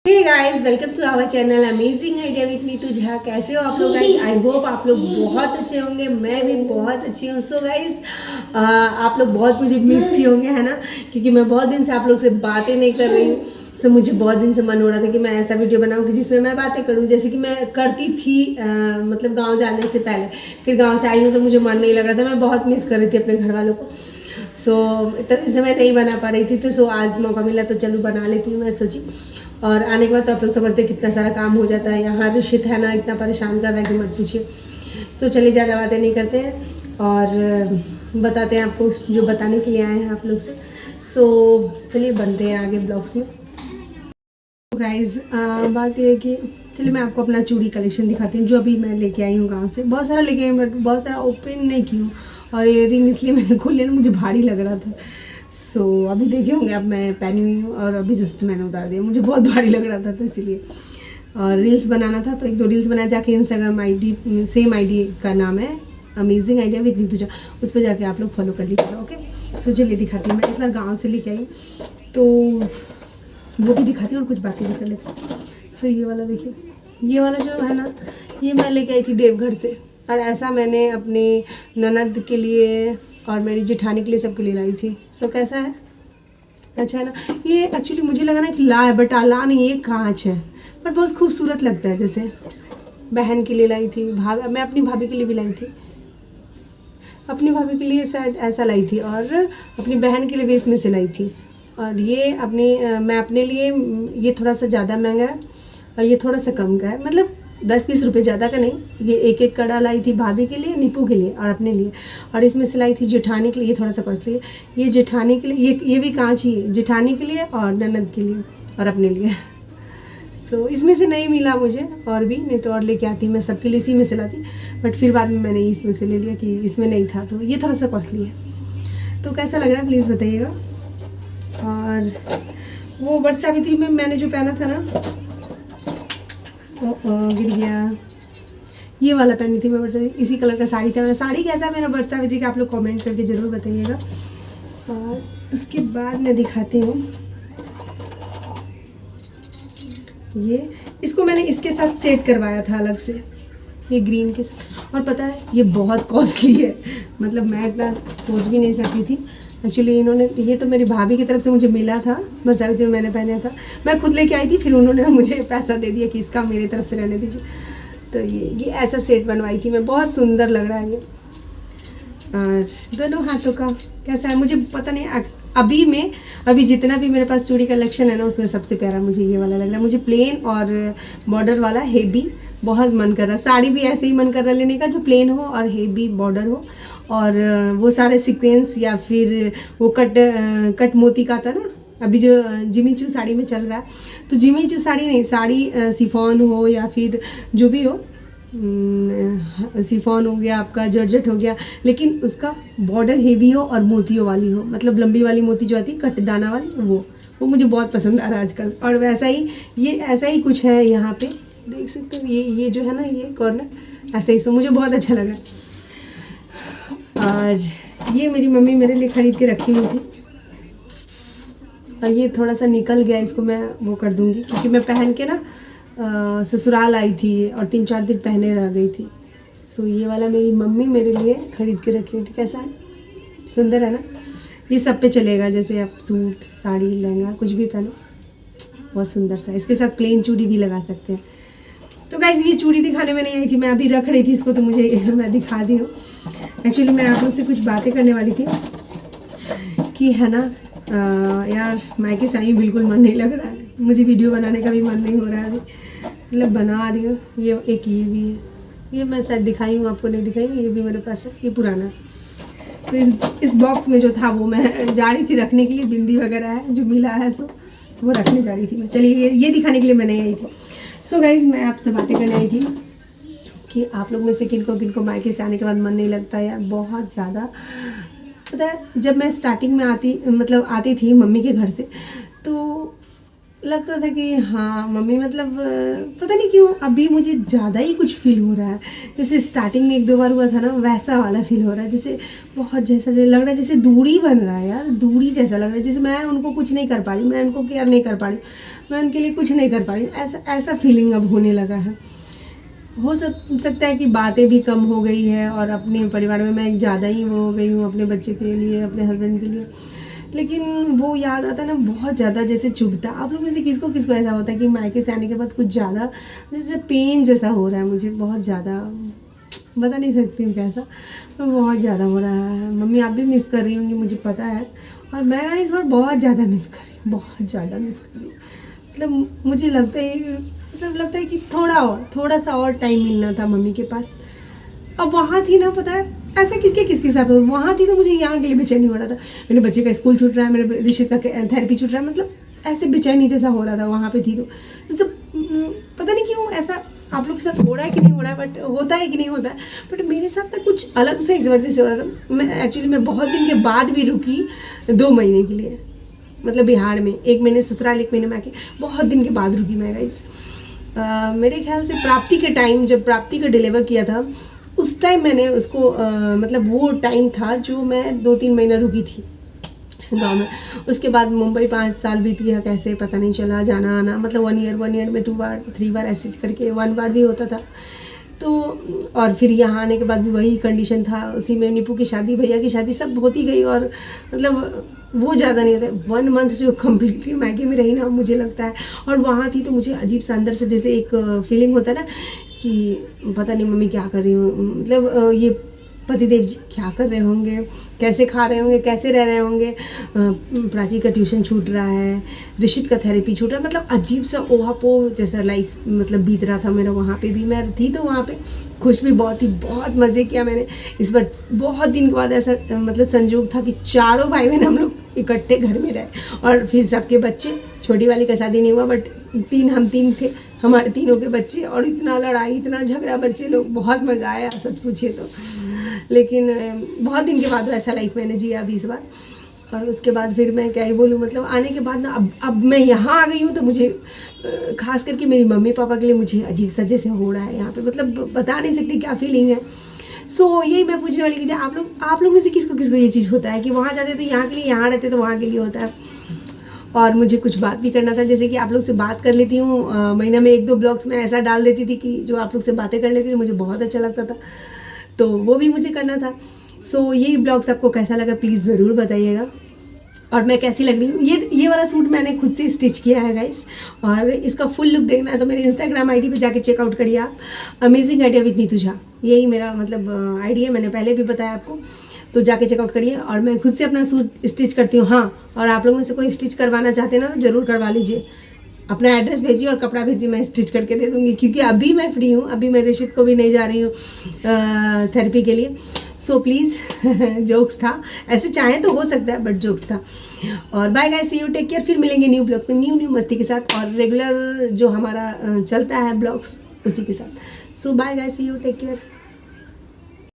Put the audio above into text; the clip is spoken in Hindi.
Hey guys, welcome to our channel amazing idea with Neetu Jha. कैसे हो आप लोग गाइस? आई होप आप लोग बहुत अच्छे होंगे। मैं भी बहुत अच्छी हूँ। सो गाइस, आप लोग बहुत मुझे मिस किए होंगे, है ना? क्योंकि मैं बहुत दिन से आप लोग से बातें नहीं कर रही हूँ। सो मुझे बहुत दिन से मन हो रहा था कि मैं ऐसा वीडियो बनाऊँ कि जिसमें मैं बातें करूँ, जैसे कि मैं करती थी मतलब गाँव जाने से पहले। फिर गाँव से आई हूँ तो मुझे मन नहीं लग रहा था। मैं बहुत मिस कर रही थी अपने घर वालों को। सो इतना दिन से मैं नहीं बना पा रही थी, तो सो आज मौका मिला तो चलो बना लेती हूँ, मैं सोची। और आने के बाद तो आप लोग समझते कितना सारा काम हो जाता है। यहाँ ऋषित है ना, इतना परेशान कर रहा है कि मत पूछिए। सो चलिए, ज़्यादा बातें नहीं करते हैं और बताते हैं आपको जो बताने के लिए आए हैं आप लोग से। सो चलिए बनते हैं आगे ब्लॉग्स में। गाइज, बात ये है कि चलिए मैं आपको अपना चूड़ी कलेक्शन दिखाती हूँ जो अभी मैं लेके आई हूँ गाँव से। बहुत सारा लेके आई हूँ बट बहुत सारा ओपन नहीं की हूँ, और ये रिंग इसलिए मैंने खोल लिया ना, मुझे भारी लग रहा था। सो अभी देखे होंगे, अब मैं पहनी हुई हूँ और अभी जस्ट मैंने उतार दिया, मुझे बहुत भारी लग रहा था तो इसीलिए। और रील्स बनाना था तो एक दो रील्स बनाया, जाके इंस्टाग्राम ID सेम ID का नाम है amazing idea with Neetu Jha, उस पर जाके आप लोग फॉलो कर लीजिएगा। ओके, तो चलिए दिखाती हूँ। मैं इस बार गाँव से लेके आई तो वो भी दिखाती हूँ और कुछ बातें भी कर लेती हूँ। सो ये वाला देखिए, ये वाला जो है ना, ये मैं लेके आई थी देवघर से, और ऐसा मैंने अपने ननद के लिए और मेरी जेठानी के लिए सबके लिए लाई थी। सो कैसा है? अच्छा है ना? ये एक्चुअली मुझे लगा ना कि ला है, बट ला नहीं, ये कांच है, बट बहुत खूबसूरत लगता है। जैसे बहन के लिए लाई थी, मैं अपनी भाभी के लिए भी लाई थी। अपनी भाभी के लिए शायद ऐसा लाई थी, और अपनी बहन के लिए भी इसमें से लाई थी। और ये मैं अपने लिए, ये थोड़ा सा ज़्यादा महंगा है और ये थोड़ा सा कम का है, मतलब 10-20 रुपये ज़्यादा का नहीं। ये एक कड़ा लाई थी भाभी के लिए, नीपू के लिए और अपने लिए। और इसमें से लाई थी जेठानी के लिए, ये थोड़ा सा कॉस्टली है। ये जेठानी के लिए, ये भी कांच ही है, जेठानी के लिए और ननद के लिए और अपने लिए। सो इसमें से नहीं मिला मुझे, और भी नहीं तो और लेके आती, मैं सबके लिए इसी में से लाती, बट फिर बाद में मैंने इसमें से ले लिया कि इसमें नहीं था, तो ये थोड़ा सा कॉस्टली है। तो कैसा लग रहा है प्लीज़ बताइएगा। और वो वट सावित्री में मैंने जो पहना था ना, गिर गया, ये वाला पहनी थी मैं वट सावित्री, इसी कलर का साड़ी था मेरा। साड़ी कैसा है मेरा वट सावित्री का, आप लोग कमेंट करके ज़रूर बताइएगा। और इसके बाद मैं दिखाती हूँ ये, इसको मैंने इसके साथ सेट करवाया था अलग से, ये ग्रीन के साथ। और पता है ये बहुत कॉस्टली है, मतलब मैं इतना सोच भी नहीं सकती थी। एक्चुअली इन्होंने, ये तो मेरी भाभी की तरफ से मुझे मिला था, वट सावित्री में मैंने पहना था, मैं खुद लेके आई थी, फिर उन्होंने मुझे पैसा दे दिया कि इसका मेरी तरफ से रहने दीजिए। तो ये ऐसा सेट बनवाई थी मैं, बहुत सुंदर लग रहा है ये। और दोनों हाथों का कैसा है मुझे पता नहीं। अभी जितना भी मेरे पास चूड़ी कलेक्शन है ना, उसमें सबसे प्यारा मुझे ये वाला लग रहा है। मुझे प्लेन और बॉर्डर वाला हेवी बहुत मन कर रहा है। साड़ी भी ऐसे ही मन कर रहा है लेने का, जो प्लेन हो और हेवी बॉर्डर हो, और वो सारे सीक्वेंस या फिर वो कट मोती का था ना, अभी जो जिमीचू साड़ी में चल रहा है। तो जिमीचू साड़ी नहीं, साड़ी शिफॉन हो या फिर जो भी हो, शिफॉन हो गया आपका, जॉर्जेट हो गया, लेकिन उसका बॉर्डर हेवी हो और मोतियों वाली हो, मतलब लंबी वाली मोती जो आती है कट दाना वाली, वो मुझे बहुत पसंद आ रहा है आजकल। और वैसा ही ये ऐसा ही कुछ है यहाँ पे, देख सकते हो, ये जो है ना, ये कॉर्नर ऐसे ही, तो मुझे बहुत अच्छा लगा। और ये मेरी मम्मी मेरे लिए खरीद के रखी हुई थी, और ये थोड़ा सा निकल गया, इसको मैं वो कर दूँगी, क्योंकि मैं पहन के ना ससुराल आई थी और 3-4 दिन पहने रह गई थी। सो ये वाला मेरी मम्मी मेरे लिए खरीद के रखी हुई थी। कैसा है? सुंदर है ना? ये सब पे चलेगा, जैसे आप सूट, साड़ी, लहंगा कुछ भी पहनो, बहुत सुंदर सा। इसके साथ प्लेन चूड़ी भी लगा सकते हैं। तो गाइस, ये चूड़ी दिखाने में नहीं आई थी, मैं अभी रख रही थी इसको, तो मुझे मैं दिखा दी हूँ। एक्चुअली मैं आप लोग से कुछ बातें करने वाली थी कि है ना, यार मायके से आई हूँ, बिल्कुल मन नहीं लग रहा है, मुझे वीडियो बनाने का भी मन नहीं हो रहा है अभी, मतलब बना रही हूँ। ये एक ये भी है, ये मैं शायद दिखाई हूँ, आपको नहीं दिखाई, ये भी मेरे पास है, ये पुराना। तो इस बॉक्स में जो था वो मैं जा रही थी रखने के लिए, बिंदी वगैरह है जो मिला है, सो वो रखने जा रही थी मैं। चलिए, ये दिखाने के लिए मैं नहीं आई थी। सो गाइज, मैं आपसे बातें करने आई थी कि आप लोग में से किनको मायके से आने के बाद मन नहीं लगता यार, बहुत ज़्यादा। पता है, जब मैं स्टार्टिंग में आती थी मम्मी के घर से, तो लगता था कि हाँ मम्मी मतलब पता नहीं क्यों अभी मुझे ज़्यादा ही कुछ फील हो रहा है। जैसे स्टार्टिंग में 1-2 बार हुआ था ना, वैसा वाला फील हो रहा है। जैसे बहुत जैसा लग रहा है, जैसे दूरी बन रहा है यार, दूरी जैसा लग रहा है। जैसे मैं उनको कुछ नहीं कर पा रही, मैं उनको केयर नहीं कर पा रही, मैं उनके लिए कुछ नहीं कर पा रही, ऐसा फीलिंग अब होने लगा है। हो सकता है कि बातें भी कम हो गई है और अपने परिवार में मैं ज़्यादा ही वो हो गई हूँ अपने बच्चे के लिए, अपने हस्बैंड के लिए। लेकिन वो याद आता है ना बहुत ज़्यादा, जैसे चुभता। आप लोग में से किसको किसको ऐसा होता है कि मायके से आने के बाद कुछ ज़्यादा जैसे पेन जैसा हो रहा है? मुझे बहुत ज़्यादा बता नहीं सकती हूँ कैसा, पर बहुत ज़्यादा हो रहा है। मम्मी आप भी मिस कर रही होंगी मुझे पता है, और मैं ना इस बार बहुत ज़्यादा मिस कर रही हूँ, बहुत ज़्यादा मिस कर रही हूँ। मतलब मुझे लगता है कि थोड़ा सा और टाइम मिलना था मम्मी के पास। अब वहाँ थी ना, पता है ऐसा किसके साथ हो, वहाँ थी तो मुझे यहाँ के लिए बेचैनी हो रहा था। मेरे बच्चे का स्कूल छूट रहा है, मेरे ऋषित का थेरेपी छूट रहा है, मतलब ऐसे बेचैनी जैसा हो रहा था वहाँ पे थी तो पता नहीं क्यों ऐसा आप लोग के साथ हो रहा है कि नहीं हो रहा है, बट होता है कि नहीं होता है, बट मेरे साथ ना कुछ अलग से इस वजह से हो रहा था। मैं बहुत दिन के बाद भी रुकी 2 महीने के लिए, मतलब बिहार में 1 महीने ससुराल 1 महीने में आके बहुत दिन के बाद रुकी मैं गाइस। मेरे ख्याल से प्राप्ति के टाइम, जब प्राप्ति का डिलीवर किया था उस टाइम मैंने उसको मतलब वो टाइम था जो मैं 2-3 महीना रुकी थी गाँव में। उसके बाद मुंबई 5 साल बीत गया, कैसे पता नहीं चला, जाना आना, मतलब 1 ईयर में 2 बार 3 बार ऐसे करके 1 बार भी होता था। तो और फिर यहाँ आने के बाद भी वही कंडीशन था, उसी में नीपू की शादी, भैया की शादी, सब होती गई, और मतलब वो ज़्यादा नहीं होता। 1 मंथ जो कम्प्लीटली मैके में रही ना, मुझे लगता है, और वहाँ थी तो मुझे अजीब सा अंदर से जैसे एक फीलिंग होता है ना कि पता नहीं मम्मी क्या कर रही हूँ, मतलब ये पतिदेव जी क्या कर रहे होंगे, कैसे खा रहे होंगे, कैसे रह रहे होंगे। प्राची का ट्यूशन छूट रहा है, ऋषित का थेरेपी छूट रहा है, मतलब अजीब सा ओहापोह जैसा लाइफ मतलब बीत रहा था मेरा। वहाँ पे भी मैं थी तो वहाँ पे खुश भी बहुत थी, बहुत मज़े किया मैंने। इस बार बहुत दिन के बाद ऐसा मतलब संयोग था कि चारों भाई बहन हम लोग इकट्ठे घर में रहे, और फिर सबके बच्चे, छोटी वाली का शादी नहीं हुआ बट हम 3 थे, हमारे तीनों के बच्चे, और इतना लड़ाई इतना झगड़ा, बच्चे लोग, बहुत मज़ा आया सच पूछिए तो। लेकिन बहुत दिन के बाद ऐसा लाइफ मैंने जिया अभी इस बार। और उसके बाद फिर मैं क्या ही बोलूँ, मतलब आने के बाद ना अब मैं यहाँ आ गई हूँ तो मुझे खास करके मेरी मम्मी पापा के लिए मुझे अजीब सा जैसे हो रहा है यहाँ पे, मतलब बता नहीं सकती क्या फीलिंग है। सो यही मैं पूछने वाली थी, आप लोग में से किसको ये चीज़ होता है कि वहाँ जाते तो यहाँ के लिए, यहाँ रहते तो वहाँ के लिए होता है। और मुझे कुछ बात भी करना था, जैसे कि आप लोग से बात कर लेती हूँ, महीना में 1-2 ब्लॉग्स में ऐसा डाल देती थी कि जो आप लोग से बातें कर लेती थी, मुझे बहुत अच्छा लगता था, तो वो भी मुझे करना था। सो ये ब्लॉग्स आपको कैसा लगा प्लीज़ ज़रूर बताइएगा, और मैं कैसी लग रही हूँ। ये वाला सूट मैंने खुद से स्टिच किया है गाइस, और इसका फुल लुक देखना है तो मेरे इंस्टाग्राम आईडी पे जाके चेकआउट करिए आप, amazing idea with Neetu Jha, यही मेरा मतलब आईडी है, मैंने पहले भी बताया आपको, तो जाके चेकआउट करिए। और मैं खुद से अपना सूट स्टिच करती हूँ। हाँ, और आप लोगों में से कोई स्टिच करवाना चाहते हैं ना तो ज़रूर करवा लीजिए, अपना एड्रेस भेजिए और कपड़ा भेजिए, मैं स्टिच करके दे दूँगी, क्योंकि अभी मैं फ्री हूँ, अभी मैं ऋषित को भी नहीं जा रही हूँ थेरेपी के लिए। सो प्लीज़ जोक्स था, ऐसे चाहें तो हो सकता है बट जोक्स था। और bye guys, see you, take care. फिर मिलेंगे न्यू ब्लॉग में न्यू मस्ती के साथ, और रेगुलर जो हमारा चलता है ब्लॉग्स उसी के साथ। So bye guys, see you, take care.